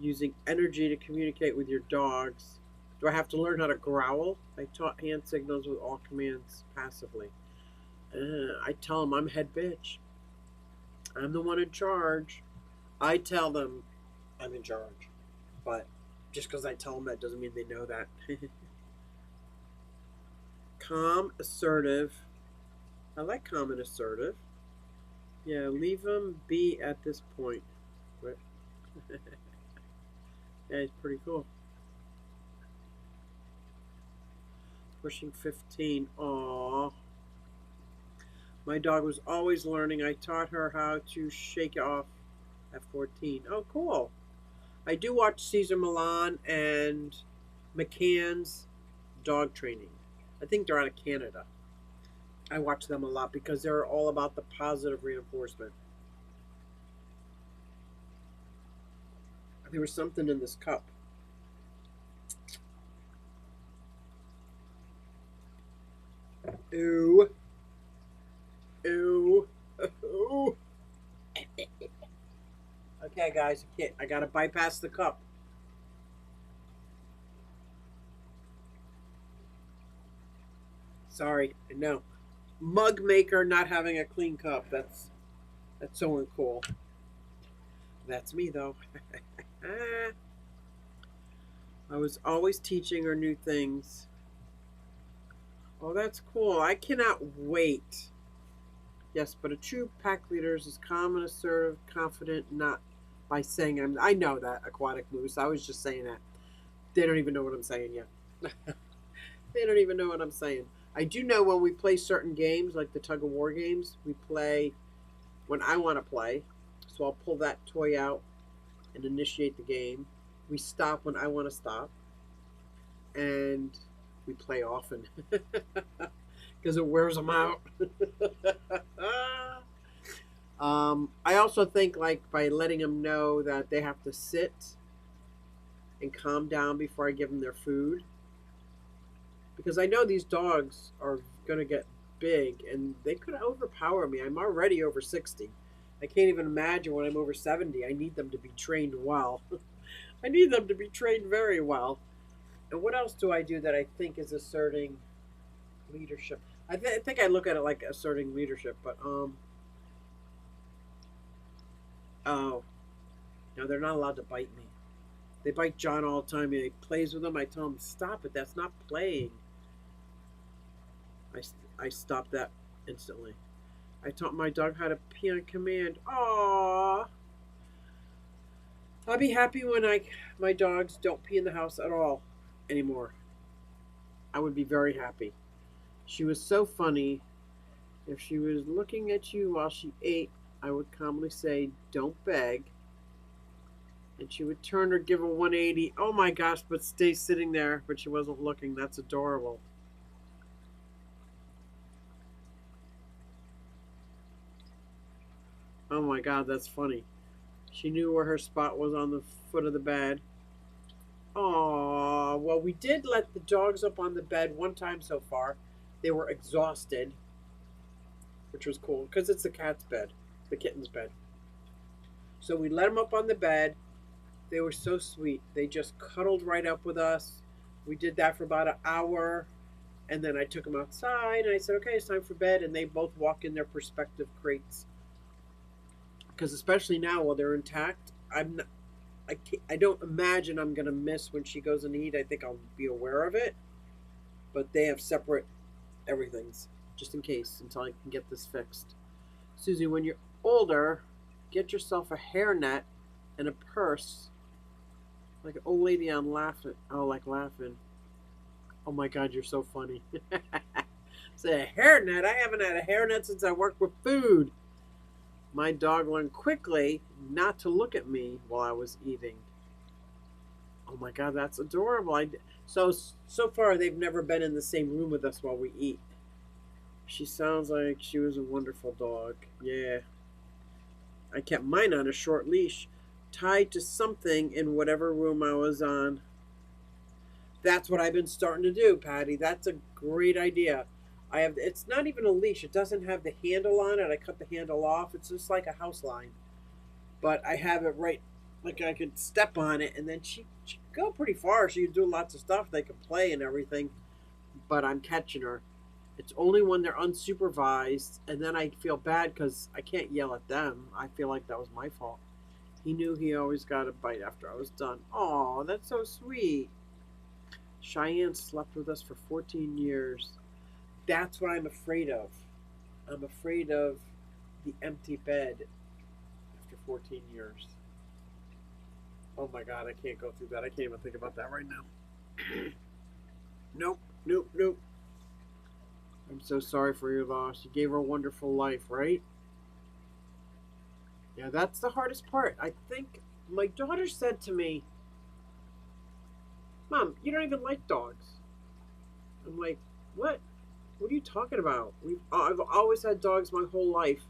using energy to communicate with your dogs. Do I have to learn how to growl? I taught hand signals with all commands passively. I tell them I'm head bitch. I'm the one in charge. I tell them I'm in charge. But just because I tell them that doesn't mean they know that. Calm, assertive. I like calm and assertive. Yeah, leave them be at this point. Yeah, it's pretty cool. Pushing 15. Aww. My dog was always learning. I taught her how to shake it off at 14. Oh, cool. I do watch Cesar Millan and McCann's dog training. I think they're out of Canada. I watch them a lot because they're all about the positive reinforcement. There was something in this cup. Ooh. Ooh. Ooh. Okay, guys, I gotta bypass the cup. Sorry, no. Mug maker not having a clean cup. That's so uncool. That's me, though. I was always teaching her new things. Oh, that's cool. I cannot wait. Yes, but a true pack leader is calm and assertive, confident, not by saying I'm. I know that, Aquatic Moose. I was just saying that. They don't even know what I'm saying yet. They don't even know what I'm saying. I do know when we play certain games, like the tug of war games, we play when I want to play. So I'll pull that toy out and initiate the game. We stop when I want to stop. And we play often because it wears them out. I also think like by letting them know that they have to sit and calm down before I give them their food, because I know these dogs are going to get big and they could overpower me. I'm already over 60. I can't even imagine when I'm over 70. I need them to be trained well. I need them to be trained very well. And what else do I do that I think is asserting leadership? I think I look at it like asserting leadership, but oh, no, they're not allowed to bite me. They bite John all the time. He plays with them. I tell him, stop it. That's not playing. I stop that instantly. I taught my dog how to pee on command. Aww. I'll be happy when my dogs don't pee in the house at all anymore. I would be very happy. She was so funny. If she was looking at you while she ate, I would calmly say, don't beg. And she would turn or give a 180. Oh my gosh, but stay sitting there. But she wasn't looking. That's adorable. Oh my God, that's funny. She knew where her spot was on the foot of the bed. Oh, well, we did let the dogs up on the bed one time so far. They were exhausted, which was cool because it's the cat's bed, the kitten's bed. So we let them up on the bed. They were so sweet. They just cuddled right up with us. We did that for about an hour. And then I took them outside and I said, okay, it's time for bed. And they both walk in their respective crates. Because especially now while they're intact, I don't imagine I'm going to miss when she goes and eat. I think I'll be aware of it. But they have separate everythings, just in case, until I can get this fixed. Susie, when you're older, get yourself a hairnet and a purse. Like an old lady on laughing. Oh, like laughing. Oh my God, you're so funny. Say a hairnet? I haven't had a hairnet since I worked with food. My dog learned quickly not to look at me while I was eating. Oh my God, that's adorable. So far, they've never been in the same room with us while we eat. She sounds like she was a wonderful dog. Yeah. I kept mine on a short leash, tied to something in whatever room I was on. That's what I've been starting to do, Patty. That's a great idea. It's not even a leash. It doesn't have the handle on it. I cut the handle off. It's just like a house line. But I have it right, like I could step on it, and then she could go pretty far. She could do lots of stuff. They could play and everything. But I'm catching her. It's only when they're unsupervised, and then I feel bad because I can't yell at them. I feel like that was my fault. He knew he always got a bite after I was done. Aw, that's so sweet. Cheyenne slept with us for 14 years. That's what I'm afraid of. I'm afraid of the empty bed after 14 years. Oh my God, I can't go through that. I can't even think about that right now. Nope. I'm so sorry for your loss. You gave her a wonderful life, right? Yeah, that's the hardest part. I think my daughter said to me, Mom, you don't even like dogs. I'm like, what? What are you talking about? I've always had dogs my whole life.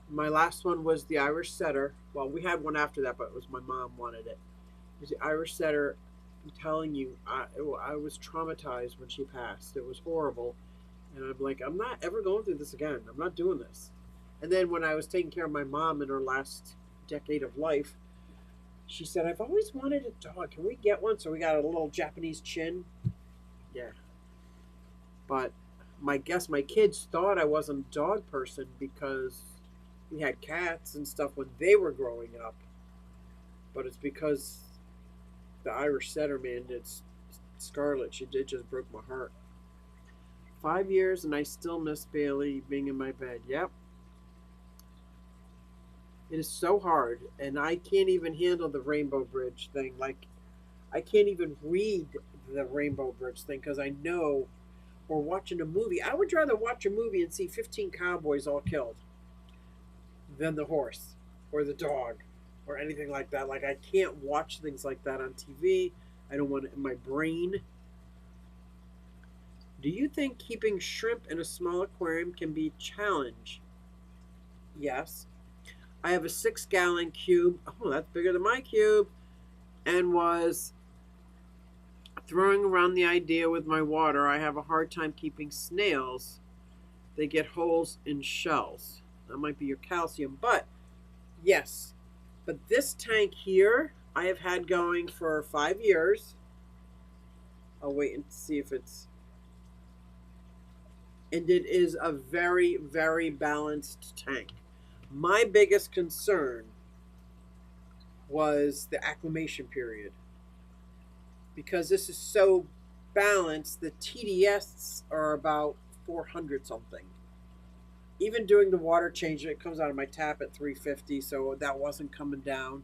My last one was the Irish Setter. Well, we had one after that, but it was my mom wanted it. It was the Irish Setter. I'm telling you, I was traumatized when she passed. It was horrible. And I'm like, I'm not ever going through this again. I'm not doing this. And then when I was taking care of my mom in her last decade of life, she said, I've always wanted a dog. Can we get one? So we got a little Japanese chin. Yeah. But my kids thought I wasn't a dog person because we had cats and stuff when they were growing up. but it's because the Irish setter, man, it's Scarlett. She did just broke my heart. 5 years and I still miss Bailey being in my bed. Yep. It is so hard, and I can't even handle the Rainbow Bridge thing. Like, I can't even read the Rainbow Bridge thing because I know, or watching a movie. I would rather watch a movie and see 15 cowboys all killed than the horse or the dog or anything like that. Like, I can't watch things like that on TV. I don't want it in my brain. Do you think keeping shrimp in a small aquarium can be a challenge? Yes. I have a 6-gallon cube. Oh, that's bigger than my cube. And was throwing around the idea with my water. I have a hard time keeping snails. They get holes in shells. That might be your calcium. But, yes. But this tank here, I have had going for 5 years. I'll wait and see if it's... And it is a very, very balanced tank. My biggest concern was the acclimation period. Because this is so balanced, the TDS are about 400 something. Even doing the water change, it comes out of my tap at 350, so that wasn't coming down.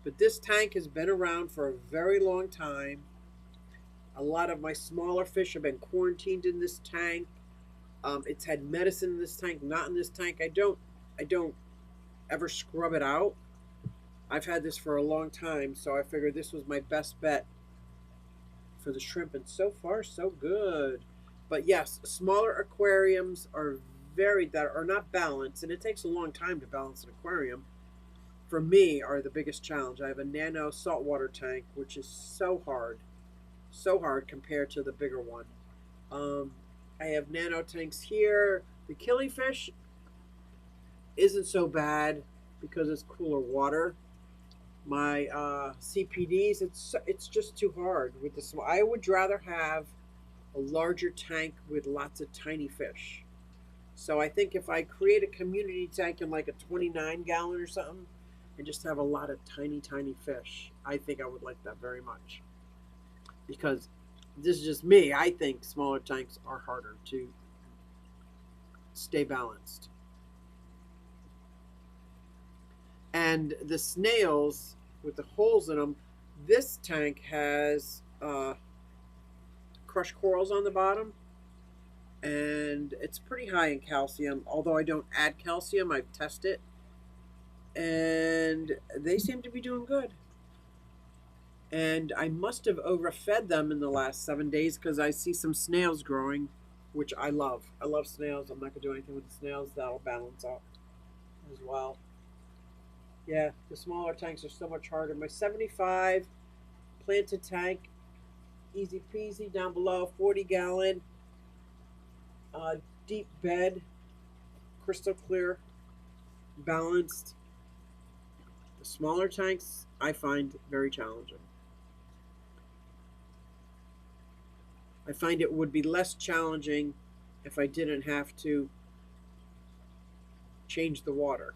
But this tank has been around for a very long time. A lot of my smaller fish have been quarantined in this tank. It's had medicine in this tank, not in this tank. I don't ever scrub it out. I've had this for a long time, so I figured this was my best bet for the shrimp, and so far so good. But yes, smaller aquariums are that are not balanced, and it takes a long time to balance an aquarium. For me, are the biggest challenge. I have a nano saltwater tank, which is so hard compared to the bigger one. I have nano tanks here. The killifish isn't so bad because it's cooler water. My CPDs, it's just too hard with the small. I would rather have a larger tank with lots of tiny fish. So I think if I create a community tank in like a 29-gallon or something and just have a lot of tiny, tiny fish, I think I would like that very much. Because this is just me. I think smaller tanks are harder to stay balanced. And the snails with the holes in them, this tank has crushed corals on the bottom, and it's pretty high in calcium. Although I don't add calcium, I've tested, and they seem to be doing good. And I must have overfed them in the last 7 days because I see some snails growing, which I love. I love snails. I'm not going to do anything with the snails. That'll balance out as well. Yeah, the smaller tanks are so much harder. My 75 planted tank, easy peasy, down below, 40-gallon, deep bed, crystal clear, balanced. The smaller tanks I find very challenging. I find it would be less challenging if I didn't have to change the water,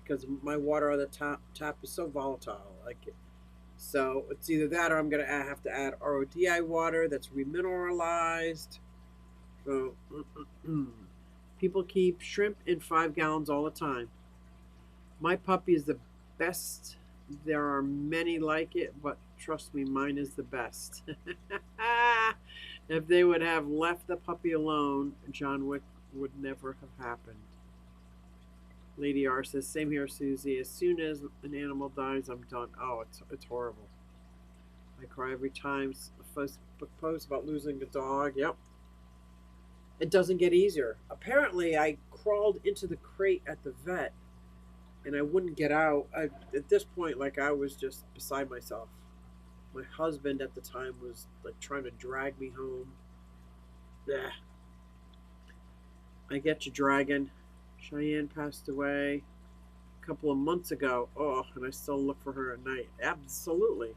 because my water on the tap is so volatile. So it's either that or I'm going to have to add RODI water that's remineralized. So people keep shrimp in 5 gallons all the time. My puppy is the best. There are many like it, but trust me, mine is the best. If they would have left the puppy alone, John Wick would never have happened. Lady R says, same here, Susie. As soon as an animal dies, I'm done. Oh, it's horrible. I cry every time a Facebook post about losing a dog. Yep. It doesn't get easier. Apparently, I crawled into the crate at the vet, and I wouldn't get out. At this point, I was just beside myself. My husband at the time was trying to drag me home. Yeah. I get you, dragon. Cheyenne passed away a couple of months ago. Oh, and I still look for her at night. Absolutely.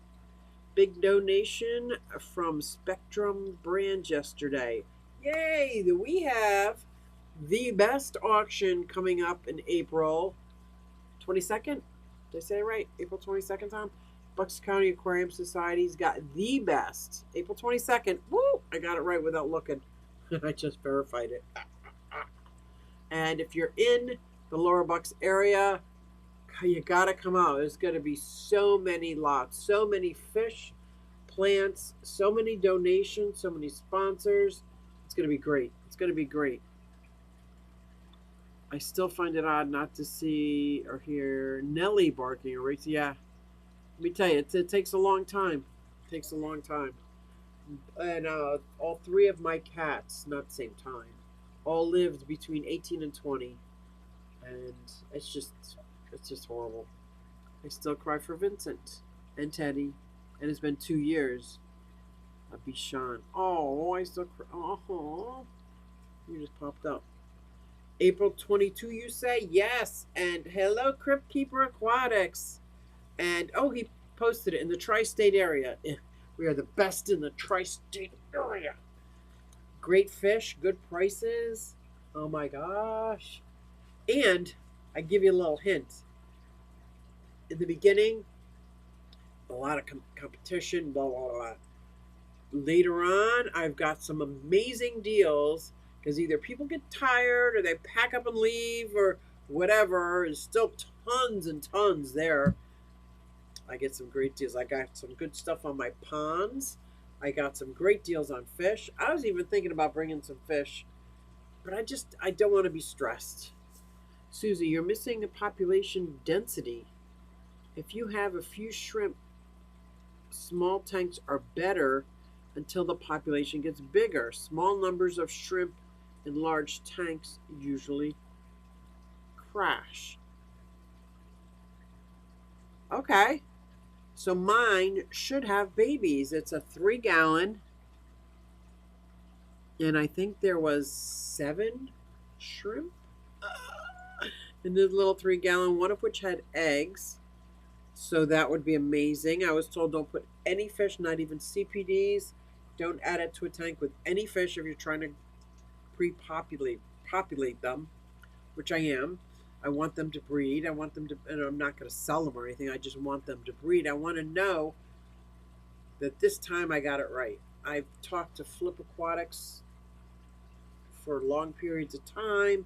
Big donation from Spectrum Brands yesterday. Yay! We have the best auction coming up in April 22nd. Did I say it right? April 22nd, Tom? Bucks County Aquarium Society's got the best. April 22nd. Woo! I got it right without looking. I just verified it. And if you're in the Lower Bucks area, you gotta come out. There's gonna be so many lots, so many fish, plants, so many donations, so many sponsors. It's gonna be great. It's gonna be great. I still find it odd not to see or hear Nellie barking or Rachel. Yeah, let me tell you, it takes a long time. It takes a long time. And all three of my cats, not the same time, all lived between 18 and 20, and it's just horrible. I still cry for Vincent and Teddy, and it's been 2 years. Bishan. Oh, I still cry. Oh, you just popped up. April 22, you say? Yes. And hello, Crypt Keeper Aquatics. And oh, he posted it in the tri-state area. We are the best in the tri-state area. Great fish, good prices. Oh my gosh. And I give you a little hint. In the beginning, a lot of competition, blah, blah, blah. Later on, I've got some amazing deals because either people get tired or they pack up and leave or whatever. There's still tons and tons there. I get some great deals. I got some good stuff on my ponds. I got some great deals on fish. I was even thinking about bringing some fish, but I don't want to be stressed. Susie, you're missing a population density. If you have a few shrimp, small tanks are better until the population gets bigger. Small numbers of shrimp in large tanks usually crash. Okay. So mine should have babies. It's a 3-gallon. And I think there was 7 shrimp in the little 3-gallon, one of which had eggs. So that would be amazing. I was told don't put any fish, not even CPDs. Don't add it to a tank with any fish if you're trying to populate them, which I am. I want them to breed. I want them to, and I'm not going to sell them or anything. I just want them to breed. I want to know that this time I got it right. I've talked to Flip Aquatics for long periods of time.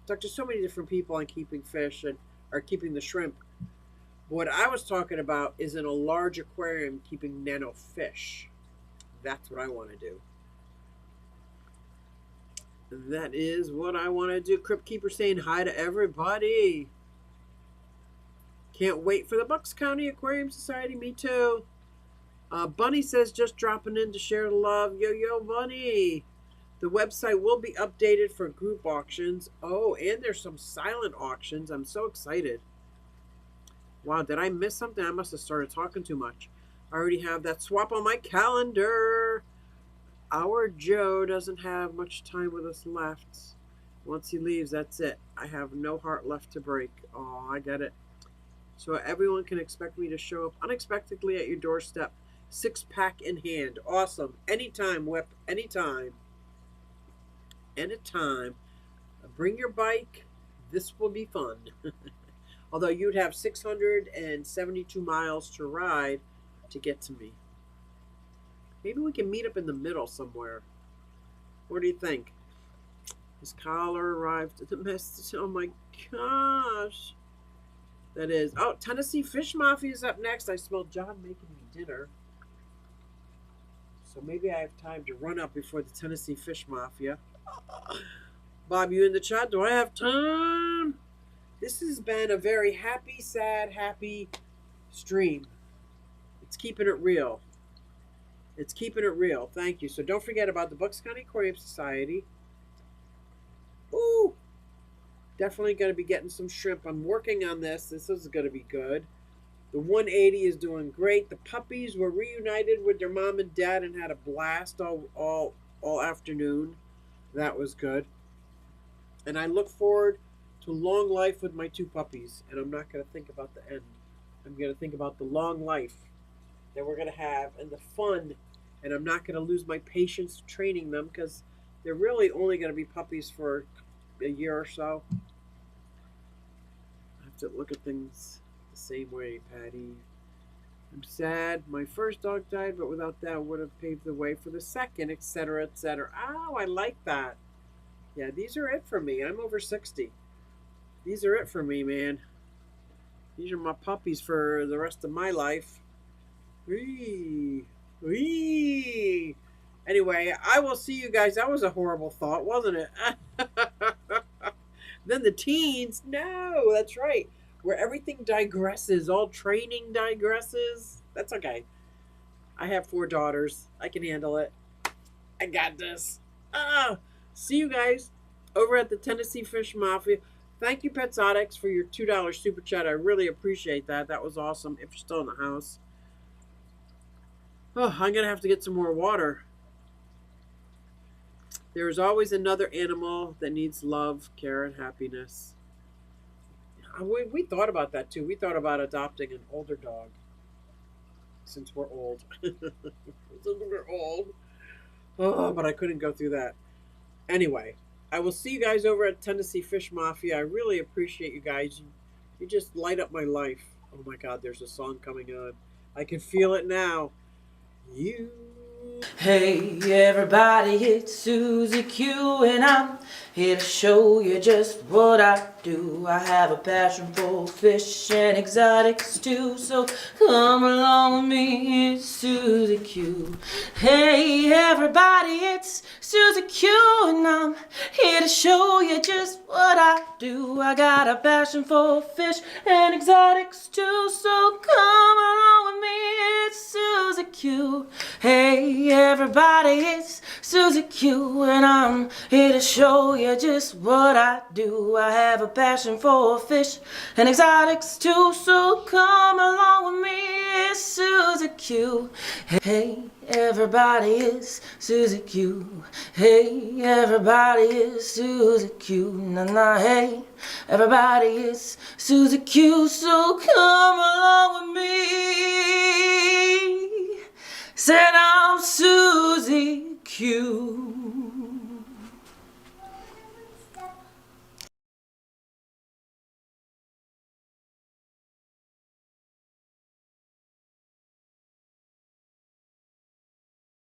Talked to so many different people on keeping fish or keeping the shrimp. What I was talking about is in a large aquarium keeping nano fish. That's what I want to do. That is what I want to do. Crypt Keeper saying hi to everybody. Can't wait for the Bucks County Aquarium Society. Me too. Bunny says just dropping in to share the love. Yo, Bunny. The website will be updated for group auctions. Oh, and there's some silent auctions. I'm so excited. Wow, did I miss something? I must have started talking too much. I already have that swap on my calendar. Our Joe doesn't have much time with us left. Once he leaves, that's it. I have no heart left to break. Oh, I get it. So everyone can expect me to show up unexpectedly at your doorstep. 6-pack in hand. Awesome. Anytime, Whip. Anytime. Anytime. Bring your bike. This will be fun. Although you'd have 672 miles to ride to get to me. Maybe we can meet up in the middle somewhere. What do you think? His collar arrived at the message. Oh my gosh. That is. Oh, Tennessee Fish Mafia is up next. I smell John making me dinner. So maybe I have time to run up before the Tennessee Fish Mafia. Bob, you in the chat? Do I have time? This has been a very happy, sad, happy stream. It's keeping it real. It's keeping it real. Thank you. So don't forget about the Bucks County Aquarium Society. Ooh. Definitely going to be getting some shrimp. I'm working on this. This is going to be good. The 180 is doing great. The puppies were reunited with their mom and dad and had a blast all afternoon. That was good. And I look forward to long life with my 2 puppies. And I'm not going to think about the end. I'm going to think about the long life that we're going to have and the fun. And I'm not going to lose my patience training them because they're really only going to be puppies for a year or so. I have to look at things the same way, Patty. I'm sad my first dog died, but without that would have paved the way for the second, etc., etc. Oh, I like that. Yeah, these are it for me. I'm over 60. These are it for me, man. These are my puppies for the rest of my life. Wee. Wee. Anyway, I will see you guys. That was a horrible thought, wasn't it? Then the teens. No, that's right. Where everything digresses. All training digresses. That's okay. I have 4 daughters. I can handle it. I got this. See you guys over at the Tennessee Fish Mafia. Thank you, Petsotics, for your $2 super chat. I really appreciate that. That was awesome. If you're still in the house. Oh, I'm going to have to get some more water. There is always another animal that needs love, care, and happiness. We thought about that too. We thought about adopting an older dog. Since we're old. Since we're old. Oh, but I couldn't go through that. Anyway, I will see you guys over at Tennessee Fish Mafia. I really appreciate you guys. You just light up my life. Oh my God, there's a song coming on. I can feel it now. You. Hey everybody, it's Susie Q and I'm here to show you just what I do. I have a passion for fish and exotics too, so come along with me, it's Susie Q. Hey everybody, it's Susie Q and I'm here to show you just what I do. I got a passion for fish and exotics too, so come along with me, it's Susie Q. Hey everybody, it's Susie Q and I'm here to show you just what I do. I have a passion for fish and exotics too, so come along with me, it's Susie Q. Hey everybody, it's Susie Q. Hey everybody, it's Susie Q. Nah, hey everybody, it's Susie Q, so come along with me. Said I'm Susie